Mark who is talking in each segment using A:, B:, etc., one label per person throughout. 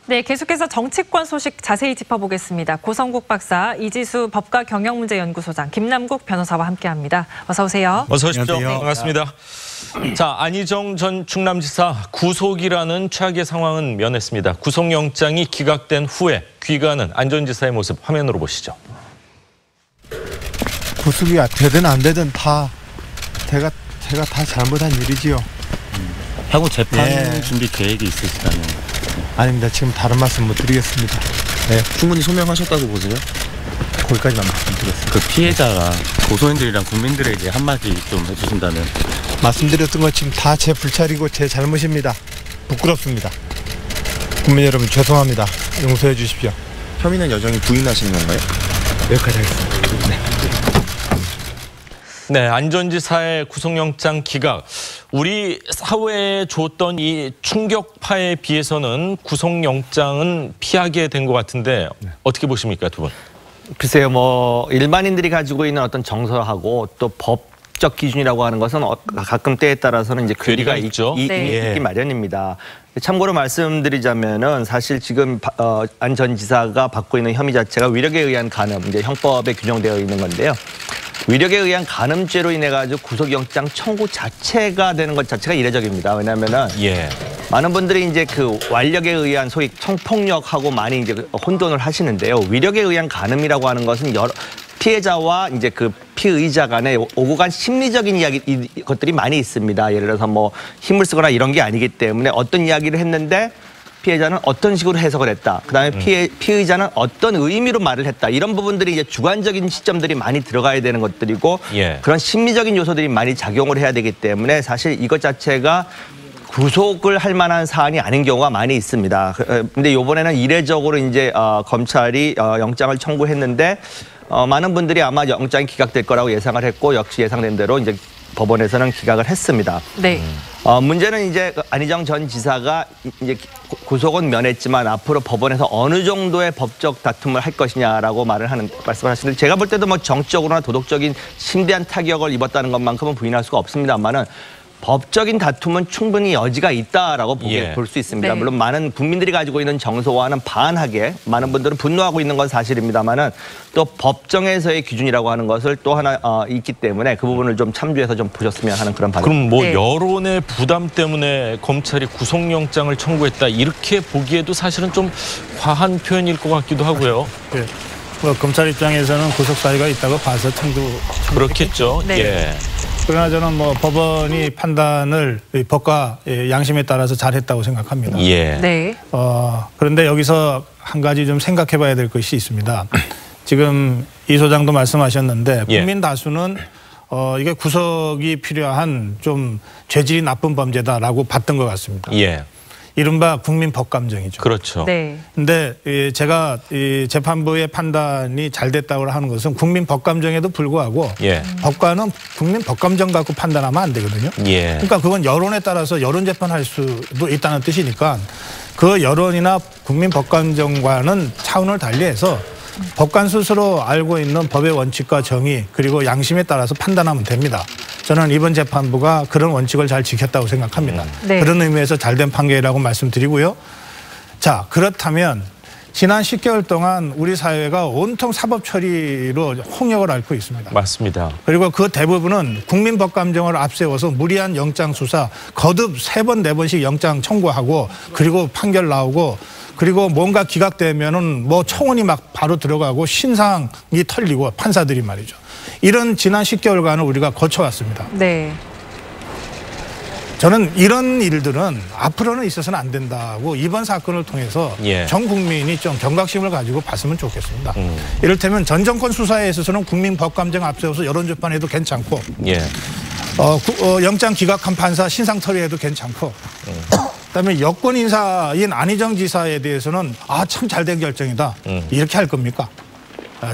A: 네, 계속해서 정치권 소식 자세히 짚어보겠습니다. 고성국 박사, 이지수 법과경영문제연구소장, 김남국 변호사와 함께합니다. 어서 오세요.
B: 어서 오십시오.
C: 안녕하세요.
B: 반갑습니다. 자, 안희정 전 충남지사 구속이라는 최악의 상황은 면했습니다. 구속영장이 기각된 후에 귀가하는 안 전 지사의 모습 화면으로 보시죠.
C: 구속이 되든 안 되든 다 제가 다 잘못한 일이지요.
D: 향후 재판
C: 예.
D: 준비 계획이 있으시다면?
C: 아닙니다. 지금 다른 말씀 못 드리겠습니다. 네,
D: 충분히 소명하셨다고 보세요?
C: 거기까지만 말씀드렸습니다.
D: 그 피해자랑 고소인들이랑 국민들에게 한마디 좀 해주신다면?
C: 말씀드렸던 것 지금 다 제 불찰이고 제 잘못입니다. 부끄럽습니다. 국민 여러분 죄송합니다. 용서해 주십시오.
E: 혐의는 여전히 부인하시는 건가요?
C: 여기까지 하겠습니다.
B: 네, 안 전 지사의 구속영장 기각. 우리 사회에 줬던 이 충격파에 비해서는 구속영장은 피하게 된 것 같은데 어떻게 보십니까, 두 분?
F: 글쎄요, 뭐 일반인들이 가지고 있는 어떤 정서하고 또 법적 기준이라고 하는 것은 가끔 때에 따라서는 이제 괴리가
B: 있죠.
F: 있기 마련입니다. 참고로 말씀드리자면은 사실 지금 안 전 지사가 받고 있는 혐의 자체가 위력에 의한 간음, 이제 형법에 규정되어 있는 건데요. 위력에 의한 간음죄로 인해 가지고 구속영장 청구 자체가 되는 것 자체가 이례적입니다. 왜냐하면은 많은 분들이 이제 그 완력에 의한 소위 성폭력하고 많이 이제 혼돈을 하시는데요. 위력에 의한 간음이라고 하는 것은 여러 피해자와 이제 그 피의자 간에 오고 간 심리적인 것들이 많이 있습니다. 예를 들어서 뭐 힘을 쓰거나 이런 게 아니기 때문에 어떤 이야기를 했는데 피해자는 어떤 식으로 해석을 했다. 그다음에 피의자는 어떤 의미로 말을 했다. 이런 부분들이 이제 주관적인 시점들이 많이 들어가야 되는 것들이고 그런 심리적인 요소들이 많이 작용을 해야 되기 때문에 사실 이것 자체가 구속을 할 만한 사안이 아닌 경우가 많이 있습니다. 근데 이번에는 이례적으로 이제 검찰이 영장을 청구했는데 많은 분들이 아마 영장이 기각될 거라고 예상을 했고 역시 예상된 대로 이제 법원에서는 기각을 했습니다.
A: 네.
F: 문제는 이제 안희정 전 지사가 이제 구속은 면했지만 앞으로 법원에서 어느 정도의 법적 다툼을 할 것이냐라고 말씀을 하시는데 제가 볼 때도 뭐 정치적으로나 도덕적인 심대한 타격을 입었다는 것만큼은 부인할 수가 없습니다만은 법적인 다툼은 충분히 여지가 있다라고 볼 수 있습니다.
A: 네.
F: 물론 많은 국민들이 가지고 있는 정서와는 반하게 많은 분들은 분노하고 있는 건 사실입니다만은 또 법정에서의 기준이라고 하는 것을 또 하나 있기 때문에 그 부분을 좀 참조해서 좀 보셨으면 하는 그런 바람.
B: 그럼 뭐 여론의 부담 때문에 검찰이 구속영장을 청구했다 이렇게 보기에도 사실은 좀 과한 표현일 것 같기도 하고요.
G: 네. 뭐 검찰 입장에서는 구속 사유가 있다고 봐서
B: 그렇겠죠.
G: 그러나 저는 뭐 법원이 판단을 법과 양심에 따라서 잘했다고 생각합니다.
A: 네.
G: 그런데 여기서 한 가지 좀 생각해 봐야 될 것이 있습니다. 지금 이 소장도 말씀하셨는데 국민 다수는 이게 구속이 필요한 좀 죄질이 나쁜 범죄다라고 봤던 것 같습니다. 이른바 국민 법감정이죠.
B: 그렇죠.
A: 네.
G: 근데 제가 이 재판부의 판단이 잘 됐다고 하는 것은 국민 법감정에도 불구하고 법관은 국민 법감정 갖고 판단하면 안 되거든요. 그러니까 그건 여론에 따라서 여론 재판할 수도 있다는 뜻이니까 그 여론이나 국민 법감정과는 차원을 달리해서 법관 스스로 알고 있는 법의 원칙과 정의 그리고 양심에 따라서 판단하면 됩니다. 저는 이번 재판부가 그런 원칙을 잘 지켰다고 생각합니다. 그런 의미에서 잘된 판결이라고 말씀드리고요. 자, 그렇다면 지난 10개월 동안 우리 사회가 온통 사법 처리로 홍역을 앓고 있습니다.
B: 맞습니다.
G: 그리고 그 대부분은 국민 법감정을 앞세워서 무리한 영장 수사, 거듭 3번, 4번씩 영장 청구하고 그리고 판결 나오고 그리고 뭔가 기각되면은 뭐 청원이 막 바로 들어가고 신상이 털리고 판사들이 말이죠. 이런 지난 10개월간을 우리가 거쳐왔습니다.
A: 네.
G: 저는 이런 일들은 앞으로는 있어서는 안 된다고 이번 사건을 통해서 전 국민이 좀 경각심을 가지고 봤으면 좋겠습니다. 이를테면 전 정권 수사에 있어서는 국민 법감정 앞세워서 여론재판해도 괜찮고 영장 기각한 판사 신상 처리해도 괜찮고 그다음에 여권 인사인 안희정 지사에 대해서는 참 잘된 결정이다. 이렇게 할 겁니까?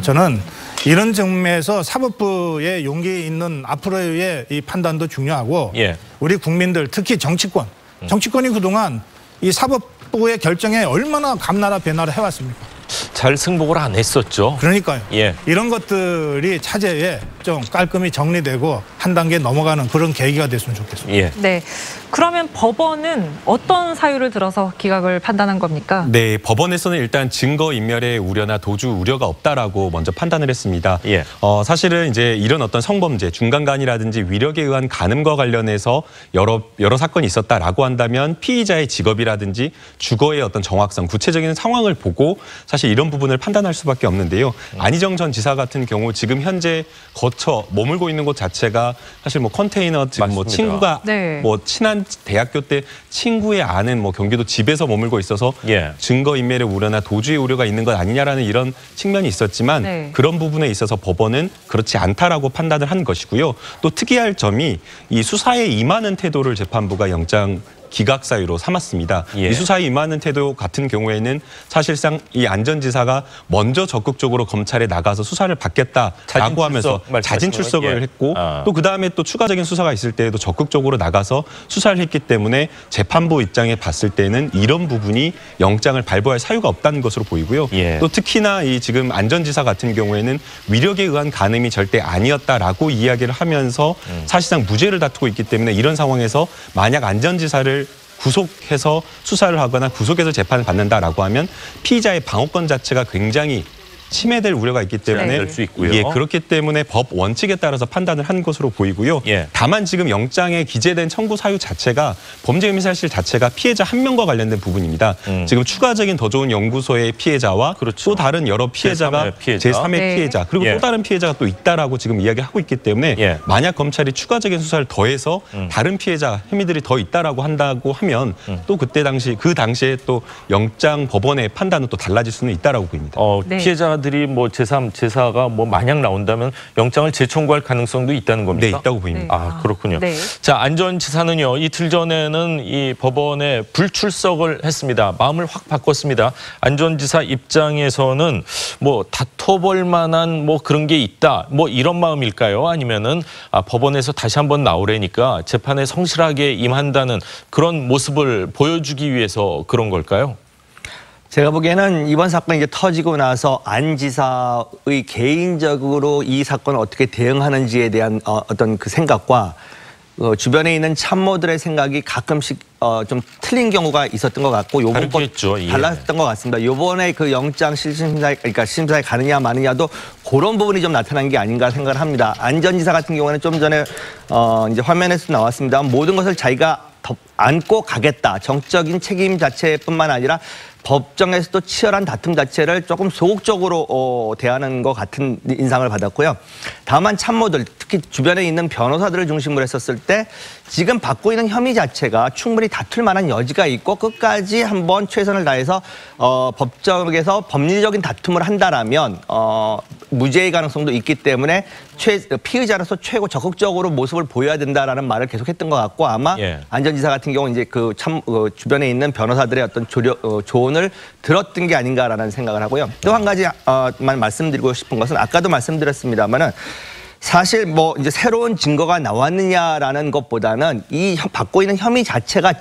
G: 저는 이런 측면에서 사법부의 용기 있는 앞으로의 이 판단도 중요하고 우리 국민들 특히 정치권이 그동안 이 사법부의 결정에 얼마나 감나라 배나라 해왔습니까?
B: 잘 승복을 안 했었죠.
G: 그러니까요.
B: 예.
G: 이런 것들이 차제에 좀 깔끔히 정리되고 한 단계 넘어가는 그런 계기가 됐으면 좋겠습니다.
B: 예.
A: 네. 그러면 법원은 어떤 사유를 들어서 기각을 판단한 겁니까?
H: 네, 법원에서는 일단 증거인멸의 우려나 도주 우려가 없다라고 먼저 판단을 했습니다.
B: 예.
H: 사실은 이제 이런 어떤 성범죄, 중간간이라든지 위력에 의한 간음과 관련해서 여러 사건이 있었다라고 한다면 피의자의 직업이라든지 주거의 어떤 정확성, 구체적인 상황을 보고 사실 이런 부분을 판단할 수밖에 없는데요. 안희정 전 지사 같은 경우 지금 현재 거처 머물고 있는 곳 자체가 사실 뭐 컨테이너 지금 뭐 친구가
A: 네.
H: 뭐 친한 대학교 때 친구의 아는 뭐 경기도 집에서 머물고 있어서
B: 예.
H: 증거인멸의 우려나 도주의 우려가 있는 것 아니냐라는 이런 측면이 있었지만
A: 네.
H: 그런 부분에 있어서 법원은 그렇지 않다라고 판단을 한 것이고요. 또 특이할 점이 이 수사에 임하는 태도를 재판부가 영장 기각 사유로 삼았습니다.
B: 예.
H: 이 수사에 임하는 태도 같은 경우에는 사실상 이 안 전 지사가 먼저 적극적으로 검찰에 나가서 수사를 받겠다라고 하면서 자진 출석을
B: 예.
H: 했고 또 그다음에 또 추가적인 수사가 있을 때에도 적극적으로 나가서 수사를 했기 때문에 재판부 입장에 봤을 때는 이런 부분이 영장을 발부할 사유가 없다는 것으로 보이고요.
B: 예.
H: 또 특히나 이 지금 안 전 지사 같은 경우에는 위력에 의한 간음이 절대 아니었다라고 이야기를 하면서 사실상 무죄를 다투고 있기 때문에 이런 상황에서 만약 안 전 지사를 구속해서 수사를 하거나 구속해서 재판을 받는다라고 하면 피의자의 방어권 자체가 굉장히 침해될 우려가 있기 때문에
B: 될 수 있고요.
H: 예, 그렇기 때문에 법 원칙에 따라서 판단을 한 것으로 보이고요.
B: 예.
H: 다만 지금 영장에 기재된 청구 사유 자체가 범죄 혐의 사실 자체가 피해자 한 명과 관련된 부분입니다. 지금 추가적인 더 좋은 연구소의 피해자와
B: 그렇죠.
H: 또 다른 여러 피해자가 제3의
A: 네.
H: 피해자 그리고
B: 예.
H: 또 다른 피해자가 또 있다라고 지금 이야기하고 있기 때문에
B: 예.
H: 만약 검찰이 추가적인 수사를 더해서 다른 피해자 혐의들이 더 있다라고 한다고 하면 또 그 당시에 또 영장 법원의 판단은 또 달라질 수는 있다라고 보입니다.
A: 네.
B: 피해자들이 뭐 제3, 제4가 뭐 만약 나온다면 영장을 재청구할 가능성도 있다는 겁니까?
H: 네, 있다고 보입니다.
B: 아, 그렇군요.
A: 네.
B: 자, 안 전 지사는요, 이틀 전에는 이 법원에 불출석을 했습니다. 마음을 확 바꿨습니다. 안 전 지사 입장에서는 뭐 다퉈볼 만한 뭐 그런 게 있다, 뭐 이런 마음일까요? 아니면은 법원에서 다시 한번 나오려니까 재판에 성실하게 임한다는 그런 모습을 보여주기 위해서 그런 걸까요?
F: 제가 보기에는 이번 사건이 이제 터지고 나서 안 지사의 개인적으로 이 사건을 어떻게 대응하는지에 대한 어떤 그 생각과 주변에 있는 참모들의 생각이 가끔씩 좀 틀린 경우가 있었던 것 같고 요번 것
B: 다르겠죠. 예.
F: 달랐던 것 같습니다. 요번에 그 영장 실질심사에 그러니까 심사에 가느냐 마느냐도 그런 부분이 좀 나타난 게 아닌가 생각을 합니다. 안 전 지사 같은 경우는 좀 전에 이제 화면에서 나왔습니다. 모든 것을 자기가 안고 가겠다. 정적인 책임 자체뿐만 아니라 법정에서도 치열한 다툼 자체를 조금 소극적으로 대하는 것 같은 인상을 받았고요. 다만 참모들, 특히 주변에 있는 변호사들을 중심으로 했었을 때 지금 받고 있는 혐의 자체가 충분히 다툴 만한 여지가 있고 끝까지 한번 최선을 다해서 법정에서 법리적인 다툼을 한다라면 무죄의 가능성도 있기 때문에 피의자로서 최고 적극적으로 모습을 보여야 된다라는 말을 계속했던 것 같고 아마 안 전 지사 같은 경우 이제 그 주변에 있는 변호사들의 어떤 조언을 들었던 게 아닌가라는 생각을 하고요. 또 한 가지만 말씀드리고 싶은 것은 아까도 말씀드렸습니다만은. 사실 뭐 이제 새로운 증거가 나왔느냐라는 것보다는 이 받고 있는 혐의 자체가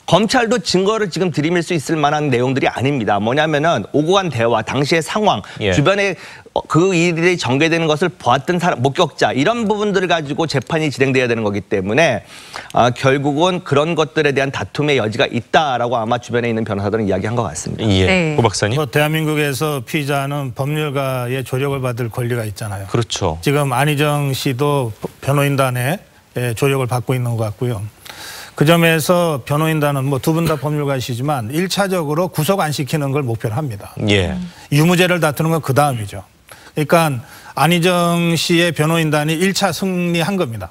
F: 검찰도 증거를 지금 들이밀 수 있을 만한 내용들이 아닙니다. 뭐냐면은 오고 간 대화, 당시의 상황, 주변에 그 일이 전개되는 것을 보았던 사람, 목격자 이런 부분들을 가지고 재판이 진행돼야 되는 거기 때문에 결국은 그런 것들에 대한 다툼의 여지가 있다라고 아마 주변에 있는 변호사들은 이야기한 것 같습니다.
B: 예,
A: 네.
B: 고 박사님.
G: 대한민국에서 피의자는 법률가의 조력을 받을 권리가 있잖아요.
B: 그렇죠.
G: 지금 안희정 씨도 변호인단의 조력을 받고 있는 것 같고요. 그 점에서 변호인단은 뭐 두 분 다 법률가이시지만 1차적으로 구속 안 시키는 걸 목표로 합니다.
B: 예.
G: 유무죄를 다투는 건 그 다음이죠. 그러니까 안희정 씨의 변호인단이 1차 승리한 겁니다.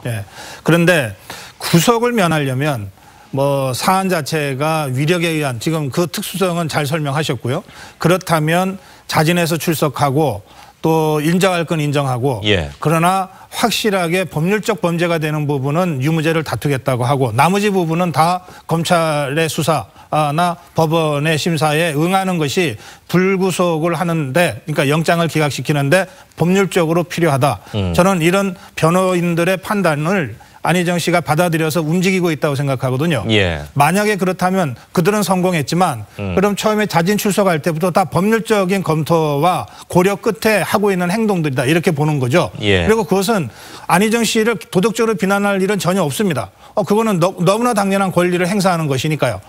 G: 예. 그런데 구속을 면하려면 뭐 사안 자체가 위력에 의한 지금 그 특수성은 잘 설명하셨고요. 그렇다면 자진해서 출석하고 또 인정할 건 인정하고 그러나 확실하게 법률적 범죄가 되는 부분은 유무죄를 다투겠다고 하고 나머지 부분은 다 검찰의 수사나 법원의 심사에 응하는 것이 불구속을 하는데 그러니까 영장을 기각시키는데 법률적으로 필요하다. 저는 이런 변호인들의 판단을 안희정 씨가 받아들여서 움직이고 있다고 생각하거든요.
B: 예.
G: 만약에 그렇다면 그들은 성공했지만 그럼 처음에 자진 출석할 때부터 다 법률적인 검토와 고려 끝에 하고 있는 행동들이다 이렇게 보는 거죠.
B: 예.
G: 그리고 그것은 안희정 씨를 도덕적으로 비난할 일은 전혀 없습니다. 그거는 너무나 당연한 권리를 행사하는 것이니까요.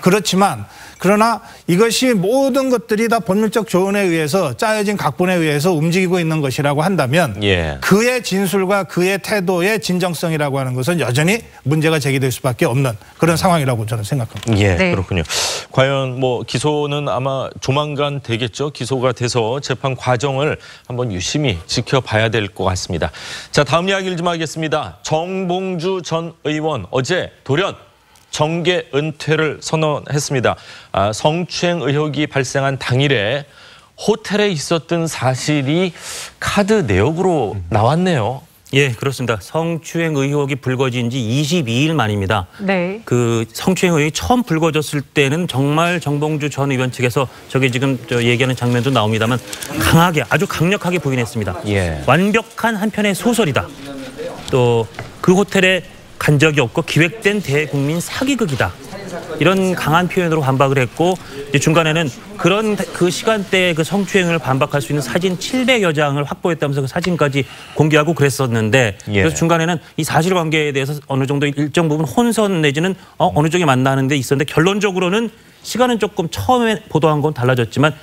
G: 그렇지만 그러나 이것이 모든 것들이 다 법률적 조언에 의해서 짜여진 각본에 의해서 움직이고 있는 것이라고 한다면
B: 예.
G: 그의 진술과 그의 태도의 진정성이라고 하는 것은 여전히 문제가 제기될 수밖에 없는 그런 상황이라고 저는 생각합니다.
B: 예,
A: 네.
B: 그렇군요. 과연 뭐 기소는 아마 조만간 되겠죠. 기소가 돼서 재판 과정을 한번 유심히 지켜봐야 될 것 같습니다. 자, 다음 이야기를 좀 하겠습니다. 정봉주 전 의원 어제 돌연 정계 은퇴를 선언했습니다. 성추행 의혹이 발생한 당일에 호텔에 있었던 사실이 카드 내역으로 나왔네요.
I: 예, 그렇습니다. 성추행 의혹이 불거진 지 22일 만입니다.
A: 네.
I: 그 성추행 의혹이 처음 불거졌을 때는 정말 정봉주 전 의원 측에서 저게 지금 얘기하는 장면도 나옵니다만 강하게 아주 강력하게 부인했습니다.
B: 예. 완벽한
I: 한편의 소설이다. 또 그 호텔에 간 적이 없고 기획된 대국민 사기극이다. 이런 강한 표현으로 반박을 했고 이제 중간에는 그런 그 시간대에 그 성추행을 반박할 수 있는 사진 700여 장을 확보했다면서 그 사진까지 공개하고 그랬었는데
B: 예.
I: 그래서 중간에는 이 사실관계에 대해서 어느 정도 일정 부분 혼선 내지는 어느 쪽에 맞나는 데 있었는데 결론적으로는 시간은 조금 처음에 보도한 건 달라졌지만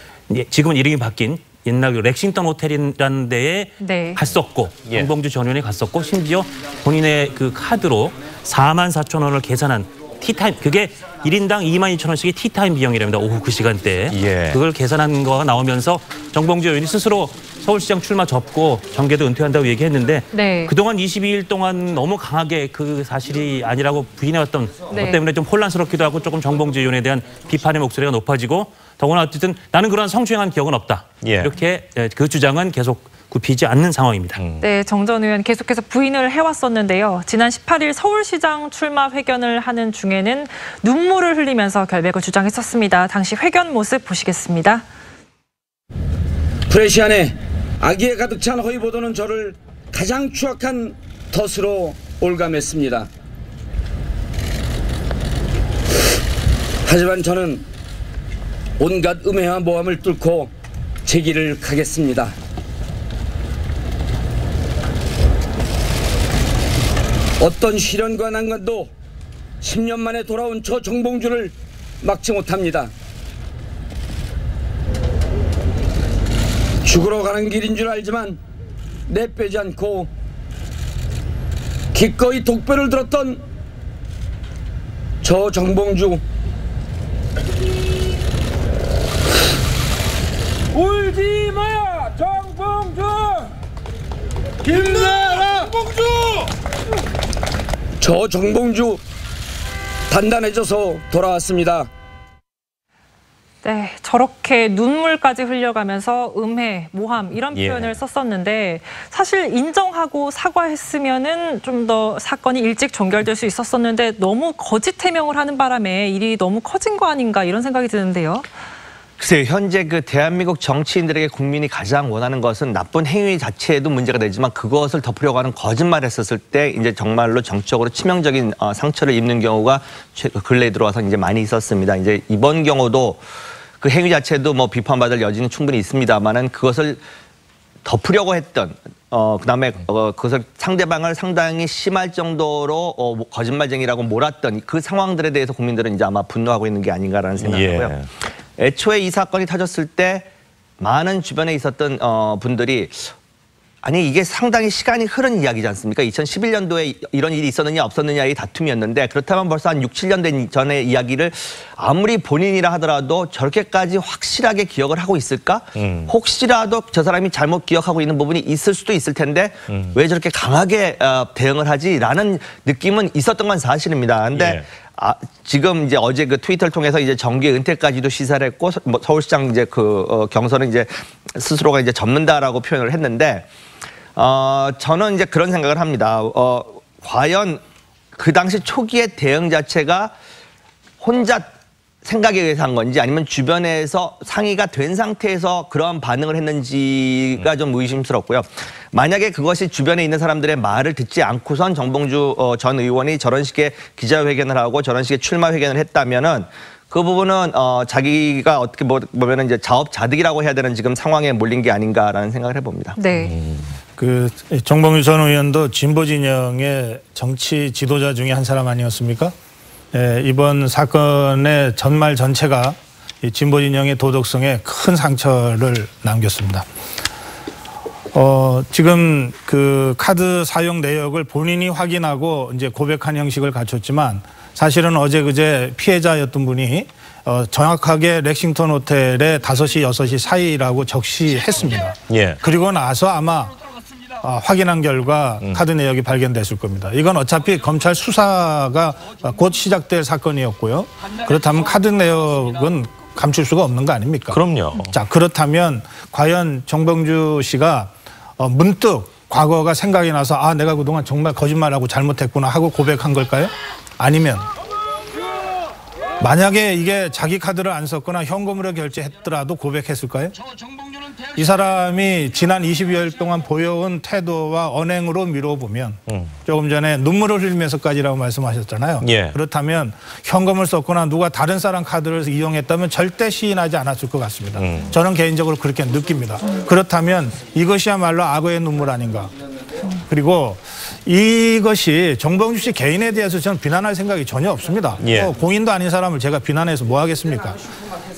I: 지금은 이름이 바뀐 옛날 그 렉싱턴 호텔이라는 데에
A: 네.
I: 갔었고
B: 예.
I: 정봉주 전 의원이 갔었고 심지어 본인의 그 카드로 44,000원을 계산한 티타임 그게 1인당 22,000원씩의 티타임 비용이랍니다. 오후 그 시간대에.
B: 예.
I: 그걸 계산한 거가 나오면서 정봉주 의원이 스스로 서울시장 출마 접고 정계도 은퇴한다고 얘기했는데
A: 네.
I: 그동안 22일 동안 너무 강하게 그 사실이 아니라고 부인해왔던
A: 네.
I: 것 때문에 좀 혼란스럽기도 하고 조금 정봉주 의원에 대한 비판의 목소리가 높아지고 더구나 어쨌든 나는 그런 성추행한 기억은 없다.
B: 예.
I: 이렇게 그 주장은 계속 굽히지 않는 상황입니다.
A: 네, 정 전 의원 계속해서 부인을 해왔었는데요. 지난 18일 서울시장 출마 회견을 하는 중에는 눈물을 흘리면서 결백을 주장했었습니다. 당시 회견 모습 보시겠습니다.
J: 프레시 안에 악의에 가득 찬 허위 보도는 저를 가장 추악한 덫으로 올감했습니다. 하지만 저는 온갖 음해와 모함을 뚫고 제 길을 가겠습니다. 어떤 시련과 난관도 10년 만에 돌아온 저 정봉주를 막지 못합니다. 죽으러 가는 길인 줄 알지만 내빼지 않고 기꺼이 독배를 들었던 저 정봉주. 울지 마 정봉주. 힘내라 정봉주. 저 정봉주 단단해져서 돌아왔습니다.
A: 네, 저렇게 눈물까지 흘려가면서 음해, 모함 이런 표현을
B: 예.
A: 썼었는데 사실 인정하고 사과했으면은 좀 더 사건이 일찍 종결될 수 있었었는데 너무 거짓 해명을 하는 바람에 일이 너무 커진 거 아닌가 이런 생각이 드는데요.
F: 글쎄요, 현재 그 대한민국 정치인들에게 국민이 가장 원하는 것은 나쁜 행위 자체에도 문제가 되지만 그것을 덮으려고 하는 거짓말을 했었을 때 이제 정말로 정치적으로 치명적인 상처를 입는 경우가 근래에 들어와서 이제 많이 있었습니다. 이제 이번 경우도 그 행위 자체도 뭐 비판받을 여지는 충분히 있습니다만은 그것을 덮으려고 했던 그다음에 그것을 상대방을 상당히 심할 정도로 거짓말쟁이라고 몰았던 그 상황들에 대해서 국민들은 이제 아마 분노하고 있는 게 아닌가라는 생각이고요. 애초에 이 사건이 터졌을 때 많은 주변에 있었던 분들이 아니 이게 상당히 시간이 흐른 이야기지 않습니까? 2011년도에 이런 일이 있었느냐 없었느냐의 다툼이었는데 그렇다면 벌써 한 6, 7년 전의 이야기를 아무리 본인이라 하더라도 저렇게까지 확실하게 기억을 하고 있을까? 혹시라도 저 사람이 잘못 기억하고 있는 부분이 있을 수도 있을 텐데 왜 저렇게 강하게 대응을 하지라는 느낌은 있었던 건 사실입니다. 근데 지금 이제 어제 그 트위터를 통해서 이제 정계 은퇴까지도 시사를 했고 뭐 서울시장 이제 그 경선은 이제 스스로가 이제 접는다라고 표현을 했는데 저는 이제 그런 생각을 합니다. 과연 그 당시 초기의 대응 자체가 혼자 생각에 의해서 한 건지 아니면 주변에서 상의가 된 상태에서 그런 반응을 했는지가 좀 의심스럽고요. 만약에 그것이 주변에 있는 사람들의 말을 듣지 않고선 정봉주 전 의원이 저런 식의 기자회견을 하고 저런 식의 출마 회견을 했다면은 그 부분은 자기가 어떻게 보면은 이제 자업자득이라고 해야 되는 지금 상황에 몰린 게 아닌가라는 생각을 해봅니다.
A: 네.
G: 그 정봉주 전 의원도 진보 진영의 정치 지도자 중에 한 사람 아니었습니까? 예, 이번 사건의 전말 전체가 이 진보 진영의 도덕성에 큰 상처를 남겼습니다. 지금 그 카드 사용 내역을 본인이 확인하고 이제 고백한 형식을 갖췄지만 사실은 어제 그제 피해자였던 분이 정확하게 렉싱턴 호텔에 5시, 6시 사이라고 적시했습니다.
B: 예.
G: 그리고 나서 아마 확인한 결과 카드 내역이 발견됐을 겁니다. 이건 어차피 검찰 수사가 곧 시작될 사건이었고요. 그렇다면 카드 내역은 감출 수가 없는 거 아닙니까?
B: 그럼요.
G: 자, 그렇다면 과연 정봉주 씨가 문득 과거가 생각이 나서 아, 내가 그동안 정말 거짓말하고 잘못했구나 하고 고백한 걸까요? 아니면 만약에 이게 자기 카드를 안 썼거나 현금으로 결제했더라도 고백했을까요? 이 사람이 지난 20여일 동안 보여온 태도와 언행으로 미뤄보면 조금 전에 눈물을 흘리면서까지라고 말씀하셨잖아요.
B: 예.
G: 그렇다면 현금을 썼거나 누가 다른 사람 카드를 이용했다면 절대 시인하지 않았을 것 같습니다. 저는 개인적으로 그렇게 느낍니다. 그렇다면 이것이야말로 악어의 눈물 아닌가. 그리고 이것이 정봉주 씨 개인에 대해서 저는 비난할 생각이 전혀 없습니다.
B: 예.
G: 공인도 아닌 사람을 제가 비난해서 뭐 하겠습니까?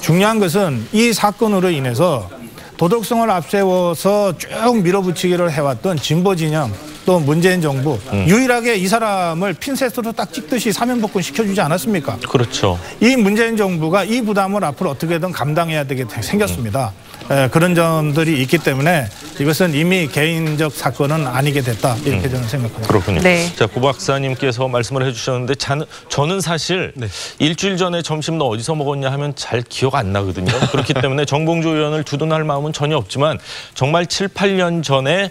G: 중요한 것은 이 사건으로 인해서 도덕성을 앞세워서 쭉 밀어붙이기를 해왔던 진보 진영 또 문재인 정부 유일하게 이 사람을 핀셋으로 딱 찍듯이 사면복권 시켜주지 않았습니까?
B: 그렇죠.
G: 이 문재인 정부가 이 부담을 앞으로 어떻게든 감당해야 되게 생겼습니다. 그런 점들이 있기 때문에 이것은 이미 개인적 사건은 아니게 됐다 이렇게 저는 생각합니다.
B: 그렇군요.
A: 네.
B: 자, 고 박사님께서 말씀을 해주셨는데 저는 사실 일주일 전에 점심 너 어디서 먹었냐 하면 잘 기억 안 나거든요. 그렇기 때문에 정봉주 의원을 두둔할 마음은 전혀 없지만 정말 7, 8년 전에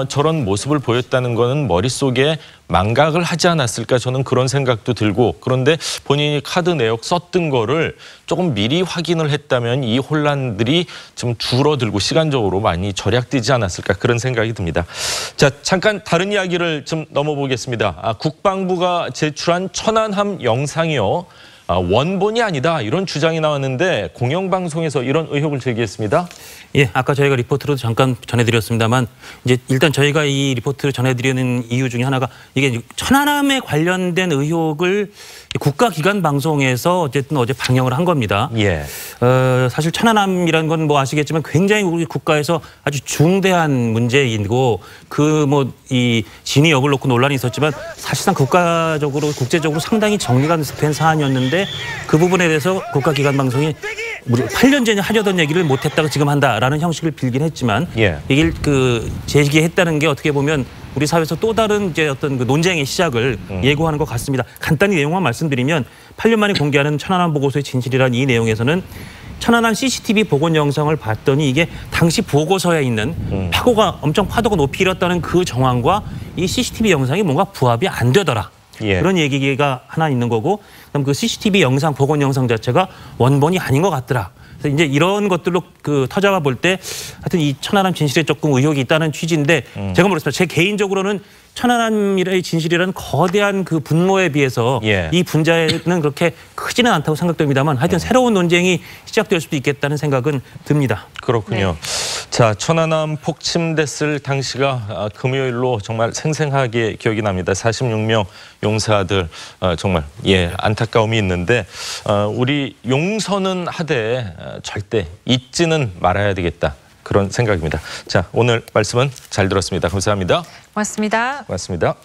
B: 저런 모습을 보였다는 거는 머릿속에 망각을 하지 않았을까 저는 그런 생각도 들고 그런데 본인이 카드 내역 썼던 거를 조금 미리 확인을 했다면 이 혼란들이 좀 줄어들고 시간적으로 많이 절약되지 않았을까 그런 생각이 듭니다. 자, 잠깐 다른 이야기를 좀 넘어보겠습니다. 국방부가 제출한 천안함 영상이요. 원본이 아니다 이런 주장이 나왔는데 공영방송에서 이런 의혹을 제기했습니다.
I: 예, 아까 저희가 리포트로 잠깐 전해드렸습니다만 이제 일단 저희가 이 리포트를 전해드리는 이유 중에 하나가 이게 천안함에 관련된 의혹을 국가기관 방송에서 어쨌든 어제 방영을 한 겁니다.
B: 예.
I: 사실 천안함이라는 건 뭐 아시겠지만 굉장히 우리 국가에서 아주 중대한 문제이고 그 뭐 이 진위 여부를 놓고 논란이 있었지만 사실상 국가적으로 국제적으로 상당히 정리가 된 사안이었는데 그 부분에 대해서 국가기관 방송이 무려 8년 전에 하려던 얘기를 못했다고 지금 한다라는 형식을 빌긴 했지만 이게 그 제기했다는 게 어떻게 보면 우리 사회에서 또 다른 이제 어떤 그 논쟁의 시작을 예고하는 것 같습니다. 간단히 내용만 말씀드리면 8년 만에 공개하는 천안함 보고서의 진실이란 이 내용에서는 천안함 CCTV 복원 영상을 봤더니 이게 당시 보고서에 있는 파도가 높이 일었다는 그 정황과 이 CCTV 영상이 뭔가 부합이 안 되더라. 그런 얘기가 하나 있는 거고 그다음 그 CCTV 영상 복원 영상 자체가 원본이 아닌 것 같더라. 그래서 이제 이런 것들로 그 터잡아 볼 때 하여튼 이 천안함 진실에 조금 의혹이 있다는 취지인데 제가 모르겠습니다. 제 개인적으로는 천안함의 진실이라는 거대한 그 분모에 비해서 이 분자는 그렇게 크지는 않다고 생각됩니다만 하여튼 새로운 논쟁이 시작될 수도 있겠다는 생각은 듭니다.
B: 그렇군요. 자, 천안함 폭침됐을 당시가 금요일로 정말 생생하게 기억이 납니다. 46명 용사들 정말 안타까움이 있는데 우리 용서는 하되 절대 잊지는 말아야 되겠다. 그런 생각입니다. 자, 오늘 말씀은 잘 들었습니다. 감사합니다.
A: 고맙습니다.
B: 고맙습니다.